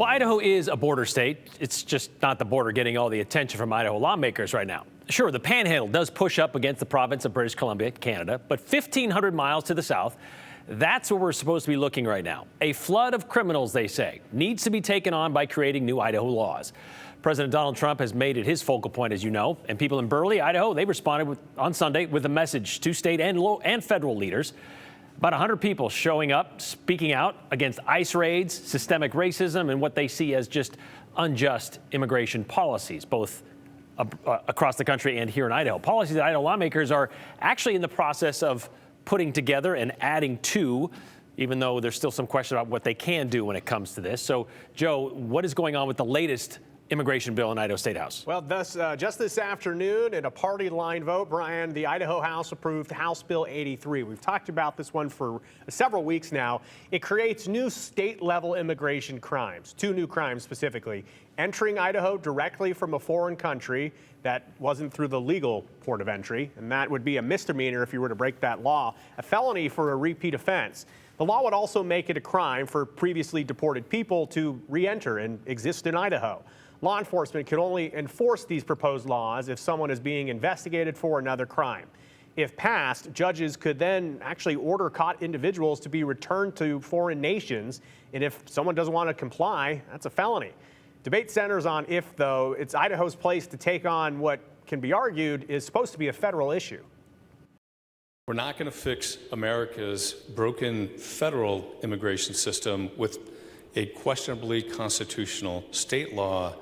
Well, Idaho is a border state. It's just not the border getting all the attention from Idaho lawmakers right now. Sure, the Panhandle does push up against the province of British Columbia, Canada, but 1,500 miles to the south, that's where we're supposed to be looking right now. A flood of criminals, they say, needs to be taken on by creating new Idaho laws. President Donald Trump has made it his focal point, as you know, and people in Burley, Idaho, they responded on Sunday with a message to state and federal leaders. About 100 people showing up, speaking out against ICE raids, systemic racism, and what they see as just unjust immigration policies, both across the country and here in Idaho. Policies that Idaho lawmakers are actually in the process of putting together and adding to, even though there's still some question about what they can do when it comes to this. So, Joe, what is going on with the latest immigration bill in Idaho State House? Well, just this afternoon in a party line vote, Brian, the Idaho House approved House Bill 83. We've talked about this one for several weeks now. It creates new state-level immigration crimes, two new crimes specifically. Entering Idaho directly from a foreign country that wasn't through the legal port of entry, and that would be a misdemeanor if you were to break that law, a felony for a repeat offense. The law would also make it a crime for previously deported people to re-enter and exist in Idaho. Law enforcement can only enforce these proposed laws if someone is being investigated for another crime. If passed, judges could then actually order caught individuals to be returned to foreign nations, and if someone doesn't want to comply, that's a felony. Debate centers on if, though, it's Idaho's place to take on what can be argued is supposed to be a federal issue. We're not going to fix America's broken federal immigration system with a questionably constitutional state law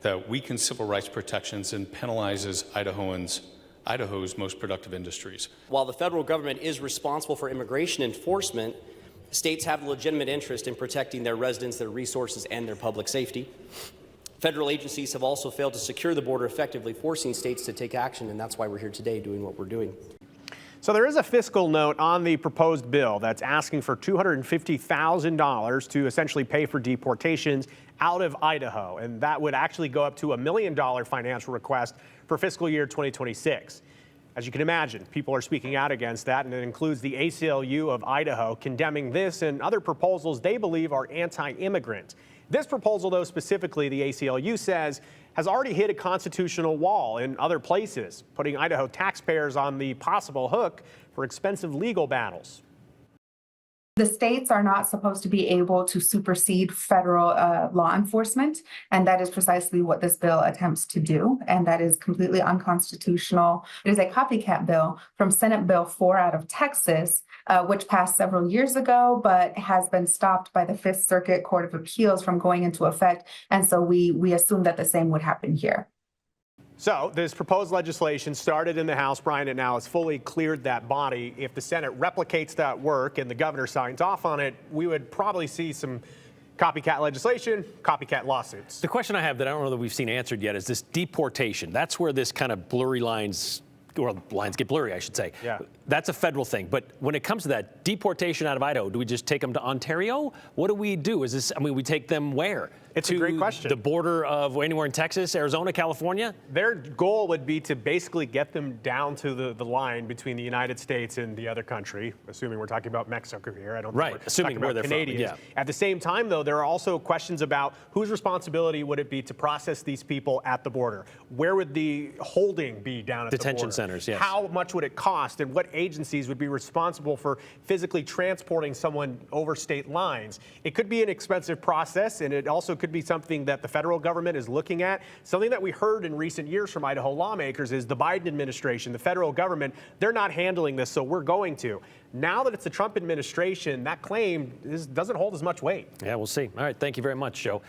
that weakens civil rights protections and penalizes Idaho's most productive industries. While the federal government is responsible for immigration enforcement, states have a legitimate interest in protecting their residents, their resources, and their public safety. Federal agencies have also failed to secure the border effectively, forcing states to take action, and that's why we're here today doing what we're doing. So there is a fiscal note on the proposed bill that's asking for $250,000 to essentially pay for deportations out of Idaho, and that would actually go up to $1 million financial request for fiscal year 2026. As you can imagine, people are speaking out against that, and it includes the ACLU of Idaho condemning this and other proposals they believe are anti-immigrant. This proposal, though, specifically, the ACLU says, has already hit a constitutional wall in other places, putting Idaho taxpayers on the possible hook for expensive legal battles. The states are not supposed to be able to supersede federal law enforcement, and that is precisely what this bill attempts to do, and that is completely unconstitutional. It is a copycat bill from Senate Bill 4 out of Texas, which passed several years ago, but has been stopped by the Fifth Circuit Court of Appeals from going into effect, and so we assume that the same would happen here. So this proposed legislation started in the House, Brian, and now has fully cleared that body. If the Senate replicates that work and the governor signs off on it, we would probably see some copycat legislation, copycat lawsuits. The question I have that I don't know that we've seen answered yet is this deportation. That's where this kind of blurry lines get blurry, I should say. Yeah. That's a federal thing. But when it comes to that deportation out of Idaho, do we just take them to Ontario? What do we do? Is this, I mean, we take them where? It's a great question. The border of anywhere in Texas, Arizona, California? Their goal would be to basically get them down to the line between the United States and the other country, assuming we're talking about Mexico here. I don't think we're assuming talking where about they're Canadians. from. Yeah. At the same time, though, there are also questions about whose responsibility would it be to process these people at the border? Where would the holding be down at the border? Detention centers, yes. How much would it cost, and what agencies would be responsible for physically transporting someone over state lines? It could be an expensive process, and it also could be something that the federal government is looking at. Something that we heard in recent years from Idaho lawmakers is the Biden administration, the federal government, they're not handling this, so we're going to. Now that it's the Trump administration, that claim doesn't hold as much weight. Yeah, we'll see. All right, thank you very much, Joe.